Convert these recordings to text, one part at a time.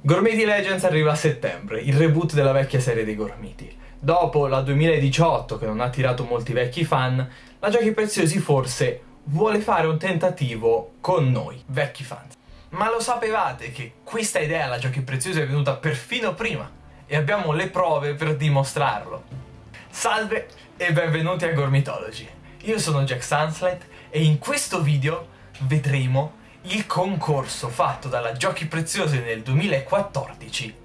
Gormiti Legends arriva a settembre, il reboot della vecchia serie dei Gormiti. Dopo la 2018, che non ha attirato molti vecchi fan, la Giochi Preziosi forse vuole fare un tentativo con noi, vecchi fan. Ma lo sapevate che questa idea alla Giochi Preziosi è venuta perfino prima? E abbiamo le prove per dimostrarlo. Salve e benvenuti a Gormitology. Io sono Jack Sunslide e in questo video vedremo il concorso fatto dalla Giochi Preziosi nel 2014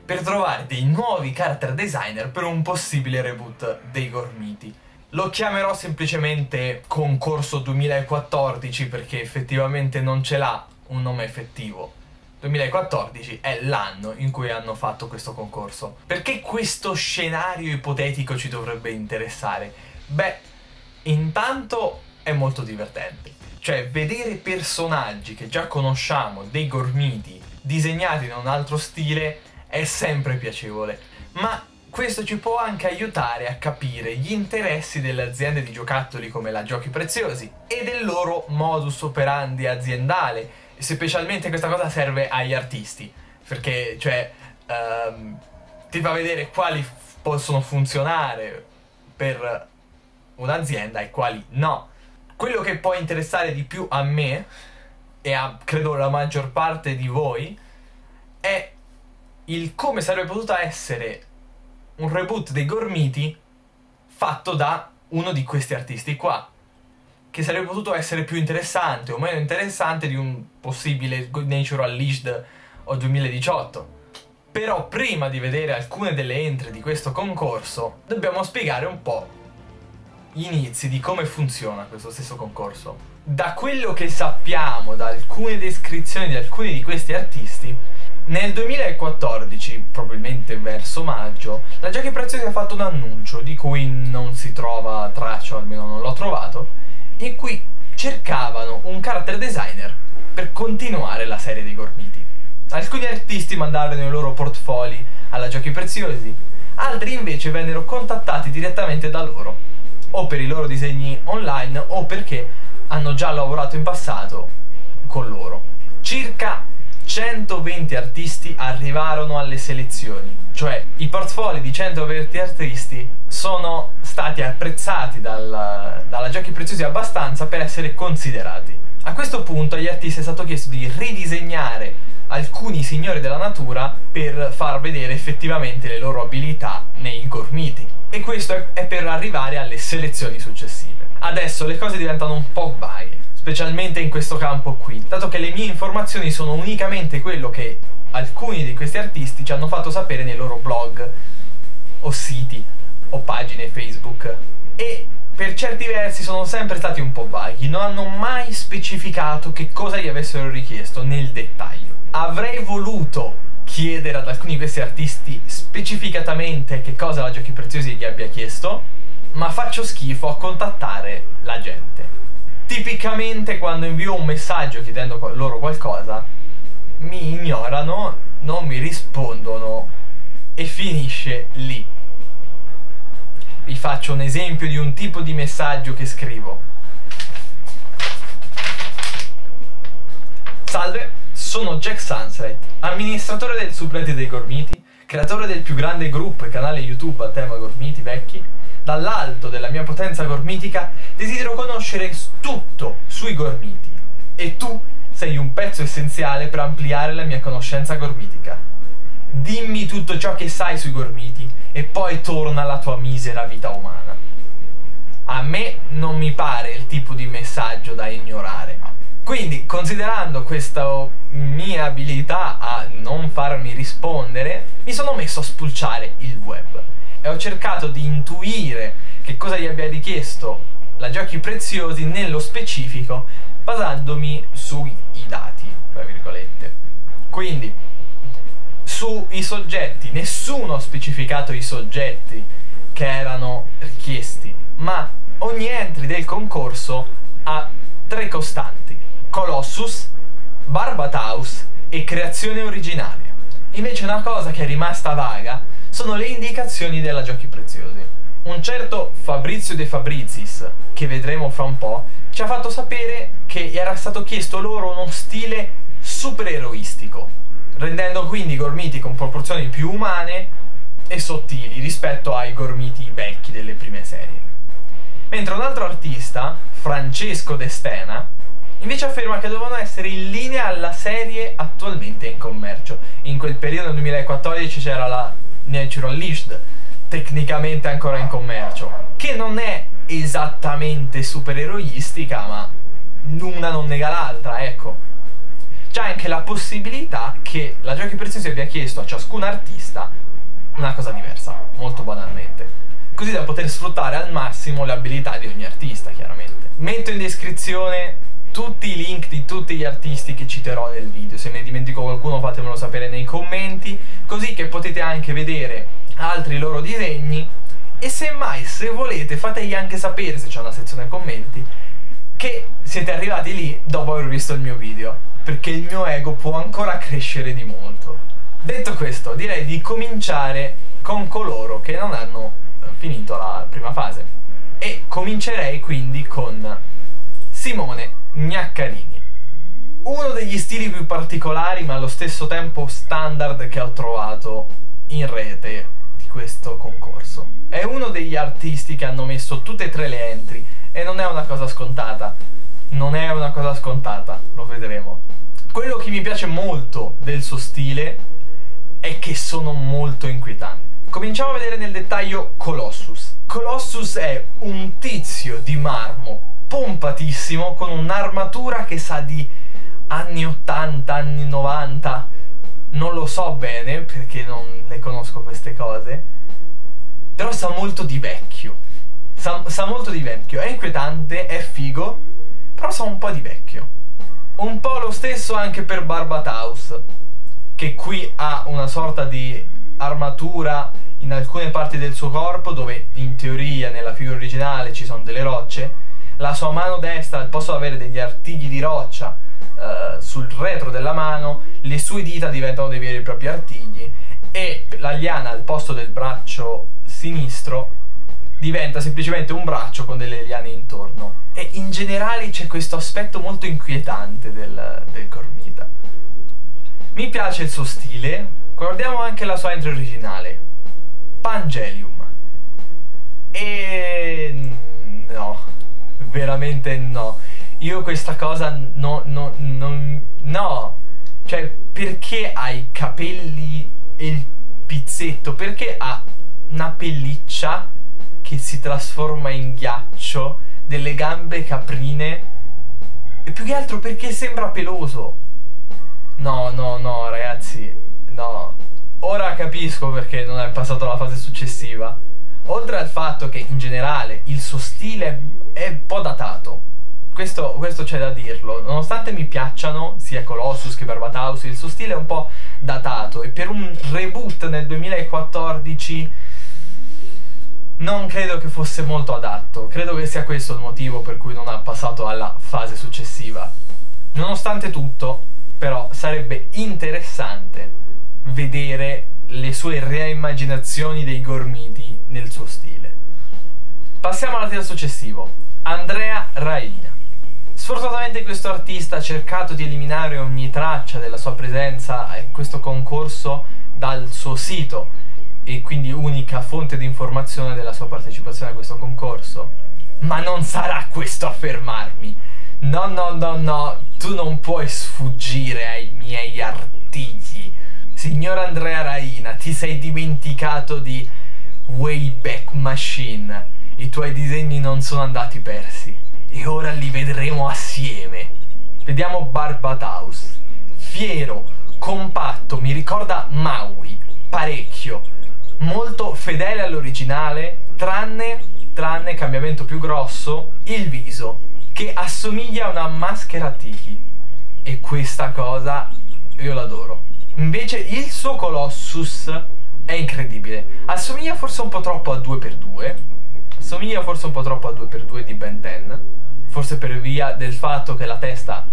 per trovare dei nuovi character designer per un possibile reboot dei Gormiti. Lo chiamerò semplicemente concorso 2014 perché effettivamente non ce l'ha un nome effettivo. 2014 è l'anno in cui hanno fatto questo concorso. Perché questo scenario ipotetico ci dovrebbe interessare? Beh, intanto è molto divertente. Cioè, vedere personaggi che già conosciamo, dei Gormiti, disegnati in un altro stile, è sempre piacevole. Ma questo ci può anche aiutare a capire gli interessi delle aziende di giocattoli come la Giochi Preziosi e del loro modus operandi aziendale. E specialmente questa cosa serve agli artisti, perché, cioè, ti fa vedere quali possono funzionare per un'azienda e quali no. Quello che può interessare di più a me, e a credo la maggior parte di voi, è il come sarebbe potuta essere un reboot dei Gormiti fatto da uno di questi artisti qua, che sarebbe potuto essere più interessante o meno interessante di un possibile Good Nature Unleashed o 2018. Però prima di vedere alcune delle entry di questo concorso dobbiamo spiegare un po' gli inizi di come funziona questo stesso concorso. Da quello che sappiamo, da alcune descrizioni di alcuni di questi artisti, nel 2014, probabilmente verso maggio, la Giochi Preziosi ha fatto un annuncio di cui non si trova traccia, o almeno non l'ho trovato, in cui cercavano un character designer per continuare la serie dei Gormiti. Alcuni artisti mandarono i loro portfoli alla Giochi Preziosi, altri invece vennero contattati direttamente da loro, o per i loro disegni online o perché hanno già lavorato in passato con loro. Circa 120 artisti arrivarono alle selezioni, cioè i portfoli di 120 artisti sono stati apprezzati dalla Giochi Preziosi abbastanza per essere considerati. A questo punto agli artisti è stato chiesto di ridisegnare alcuni signori della natura per far vedere effettivamente le loro abilità nei Gormiti. E questo è per arrivare alle selezioni successive. Adesso le cose diventano un po' vaghe, specialmente in questo campo qui, dato che le mie informazioni sono unicamente quello che alcuni di questi artisti ci hanno fatto sapere nei loro blog o siti o pagine Facebook, e per certi versi sono sempre stati un po' vaghi, non hanno mai specificato che cosa gli avessero richiesto nel dettaglio. Avrei voluto chiedere ad alcuni di questi artisti specificatamente che cosa la Giochi Preziosi gli abbia chiesto, ma faccio schifo a contattare la gente. Tipicamente quando invio un messaggio chiedendo loro qualcosa, mi ignorano, non mi rispondono e finisce lì. Vi faccio un esempio di un tipo di messaggio che scrivo. Salve, sono Jack Sunslide, amministratore del subreddit dei Gormiti, creatore del più grande gruppo e canale YouTube a tema Gormiti vecchi. Dall'alto della mia potenza gormitica desidero conoscere tutto sui Gormiti e tu sei un pezzo essenziale per ampliare la mia conoscenza gormitica. Dimmi tutto ciò che sai sui Gormiti e poi torna alla tua misera vita umana. A me non mi pare il tipo di messaggio da ignorare. Quindi, considerando questa mia abilità a non farmi rispondere, mi sono messo a spulciare il web e ho cercato di intuire che cosa gli abbia richiesto la Giochi Preziosi nello specifico, basandomi sui dati, tra virgolette. Quindi, sui soggetti, nessuno ha specificato i soggetti che erano richiesti, ma ogni entry del concorso ha 3 costanti: Colossus, Barbataus e creazione originaria. Invece una cosa che è rimasta vaga sono le indicazioni della Giochi Preziosi. Un certo Fabrizio De Fabrizis, che vedremo fra un po', ci ha fatto sapere che era stato chiesto loro uno stile supereroistico. rendendo quindi i gormiti con proporzioni più umane e sottili rispetto ai gormiti vecchi delle prime serie. Mentre un altro artista, Francesco De Stena, invece afferma che devono essere in linea alla serie attualmente in commercio. In quel periodo, nel 2014, c'era la Nature Unleashed, tecnicamente ancora in commercio, che non è esattamente supereroistica, ma l'una non nega l'altra, ecco. C'è anche la possibilità che la Giochi Preziosi abbia chiesto a ciascun artista una cosa diversa, molto banalmente, così da poter sfruttare al massimo le abilità di ogni artista, chiaramente. Metto in descrizione tutti i link di tutti gli artisti che citerò nel video. Se me ne dimentico qualcuno fatemelo sapere nei commenti, così che potete anche vedere altri loro disegni, e semmai, se volete, fategli anche sapere, se c'è una sezione commenti, che siete arrivati lì dopo aver visto il mio video, perché il mio ego può ancora crescere di molto. Detto questo, direi di cominciare con coloro che non hanno finito la prima fase, e comincerei quindi con Simone Gnaccarini, uno degli stili più particolari ma allo stesso tempo standard che ho trovato in rete di questo concorso. È uno degli artisti che hanno messo tutte e tre le entry, e non è una cosa scontata, non è una cosa scontata, lo vedremo. Quello che mi piace molto del suo stile è che sono molto inquietanti. Cominciamo a vedere nel dettaglio Colossus. Colossus è un tizio di marmo pompatissimo con un'armatura che sa di anni 80, anni 90, non lo so bene perché non le conosco queste cose, però sa molto di vecchio, sa molto di vecchio, è inquietante, è figo, però sa un po' di vecchio. Un po' lo stesso anche per Barbataus, che qui ha una sorta di armatura in alcune parti del suo corpo, dove in teoria nella figura originale ci sono delle rocce. La sua mano destra, al posto di avere degli artigli di roccia sul retro della mano, le sue dita diventano dei veri e propri artigli, e la liana al posto del braccio sinistro diventa semplicemente un braccio con delle liane intorno. E in generale c'è questo aspetto molto inquietante del gormita. Mi piace il suo stile. Guardiamo anche la sua entry originale, Pangelium, e no, veramente no. Io questa cosa no. Cioè, perché ha i capelli e il pizzetto? Perché ha una pelliccia che si trasforma in ghiaccio, delle gambe caprine, e più che altro perché sembra peloso. No, ragazzi, no. Ora capisco perché non è passato alla fase successiva. Oltre al fatto che in generale il suo stile è un po' datato, questo c'è da dirlo. Nonostante mi piacciono sia Colossus che Barbataus, il suo stile è un po' datato, e per un reboot nel 2014 non credo che fosse molto adatto. Credo che sia questo il motivo per cui non ha passato alla fase successiva. Nonostante tutto, però, sarebbe interessante vedere le sue reimmaginazioni dei gormiti nel suo stile. Passiamo all'artista successivo, Andrea Raina. Sfortunatamente questo artista ha cercato di eliminare ogni traccia della sua presenza in questo concorso dal suo sito, e quindi unica fonte di informazione della sua partecipazione a questo concorso. Ma non sarà questo a fermarmi. No, tu non puoi sfuggire ai miei artigli. Signor Andrea Raina, ti sei dimenticato di Wayback Machine. I tuoi disegni non sono andati persi, e ora li vedremo assieme. Vediamo Barbataus. Fiero, compatto, mi ricorda Maui parecchio, molto fedele all'originale, tranne cambiamento più grosso, il viso, che assomiglia a una maschera Tiki, e questa cosa io l'adoro. Invece il suo Colossus è incredibile, assomiglia forse un po' troppo a 2x2, assomiglia forse un po' troppo a 2x2 di Ben 10, forse per via del fatto che la testa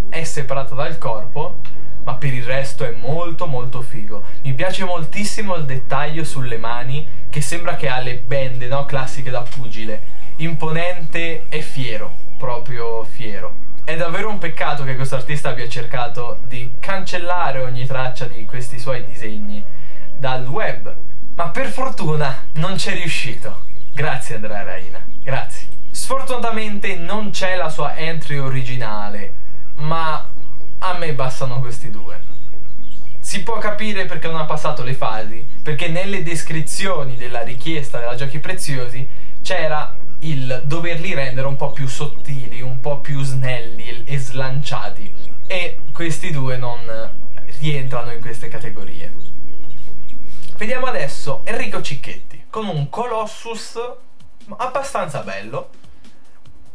è separata dal corpo, ma per il resto è molto figo. Mi piace moltissimo il dettaglio sulle mani, che sembra che ha le bende, no? Classiche da pugile. Imponente e fiero, proprio fiero. È davvero un peccato che questo artista abbia cercato di cancellare ogni traccia di questi suoi disegni dal web, ma per fortuna non c'è riuscito. Grazie Andrea Raina, grazie. Sfortunatamente non c'è la sua entry originale, ma a me bastano questi due. Si può capire perché non ha passato le fasi, perché nelle descrizioni della richiesta della Giochi Preziosi c'era il doverli rendere un po' più sottili, un po' più snelli e slanciati, e questi due non rientrano in queste categorie. Vediamo adesso Enrico Cicchetti con un Colossus abbastanza bello,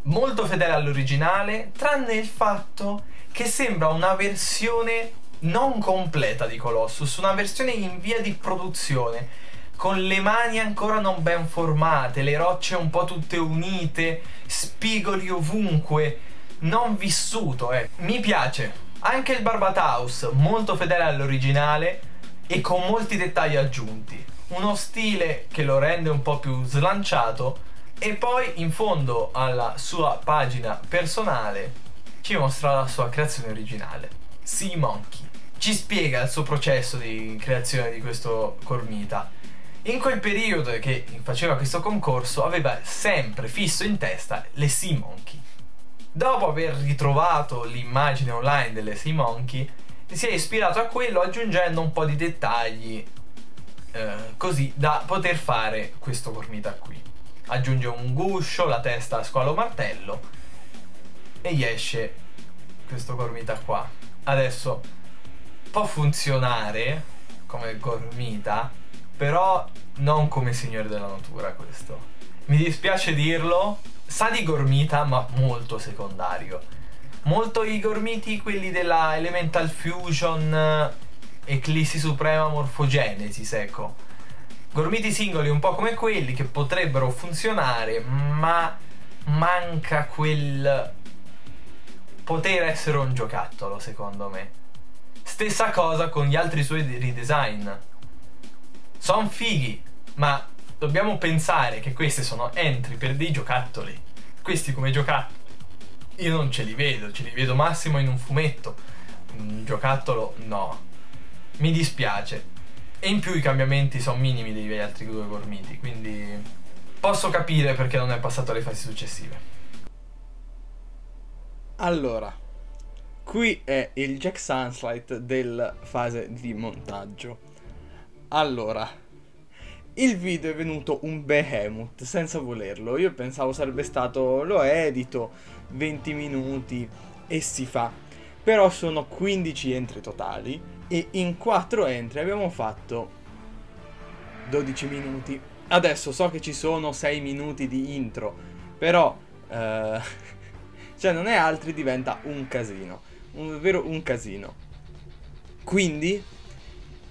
molto fedele all'originale, tranne il fatto che sembra una versione non completa di Colossus, una versione in via di produzione, con le mani ancora non ben formate, le rocce un po' tutte unite, spigoli ovunque, non vissuto, Mi piace. Anche il Barbataus, molto fedele all'originale e con molti dettagli aggiunti. Uno stile che lo rende un po' più slanciato, e poi in fondo alla sua pagina personale ci mostra la sua creazione originale. Sea Monkey. Ci spiega il suo processo di creazione di questo Gormita. In quel periodo che faceva questo concorso aveva sempre fisso in testa le Sea Monkey. Dopo aver ritrovato l'immagine online delle Sea Monkey, si è ispirato a quello aggiungendo un po' di dettagli così da poter fare questo Gormita qui. Aggiunge un guscio, la testa a squalo martello e gli esce questo Gormita qua. Adesso può funzionare come Gormita, però non come Signore della Natura questo. Mi dispiace dirlo, sa di Gormita ma molto secondario. Molto i Gormiti, quelli della Elemental Fusion, Eclissi Suprema, Morphogenesis, ecco. Gormiti singoli un po' come quelli che potrebbero funzionare, ma manca quel poter essere un giocattolo, secondo me. Stessa cosa con gli altri suoi redesign. Sono fighi, ma dobbiamo pensare che queste sono entry per dei giocattoli. Questi come giocattoli io non ce li vedo massimo in un fumetto. Un giocattolo no. Mi dispiace. E in più i cambiamenti sono minimi degli altri due Gormiti, quindi posso capire perché non è passato alle fasi successive. Allora, qui è il Jack Sunlight della fase di montaggio. Allora, il video è venuto un behemoth senza volerlo. Io pensavo sarebbe stato, lo edito, 20 minuti e si fa. Però sono 15 entry totali e in 4 entry abbiamo fatto 12 minuti. Adesso so che ci sono 6 minuti di intro, però cioè non è altri, diventa un casino, davvero un casino. Quindi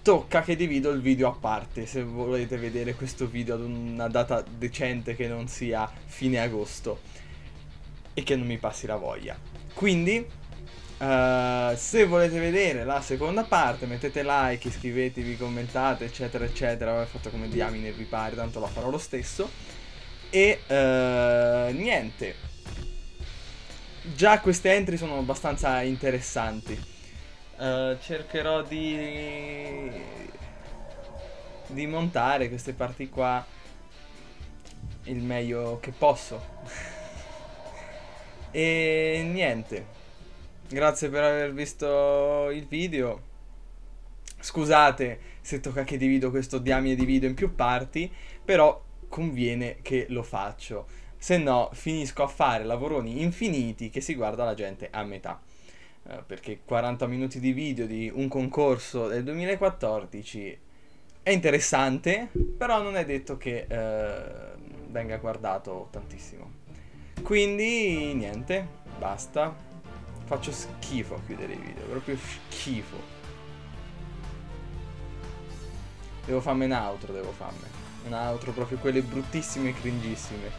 tocca che divido il video a parte se volete vedere questo video ad una data decente che non sia fine agosto e che non mi passi la voglia. Quindi se volete vedere la seconda parte mettete like, iscrivetevi, commentate eccetera eccetera. Ho fatto come diamine vi pare, tanto la farò lo stesso. E niente, già queste entry sono abbastanza interessanti. Cercherò di montare queste parti qua il meglio che posso. E niente, grazie per aver visto il video. Scusate se tocca che divido questo diamine di video in più parti, però conviene che lo faccio, se no finisco a fare lavoroni infiniti che si guarda la gente a metà. Perché 40 minuti di video di un concorso del 2014 è interessante, però non è detto che venga guardato tantissimo. Quindi niente, basta. Faccio schifo a chiudere i video, proprio schifo. Devo farmi un outro, proprio quelle bruttissime e cringissime.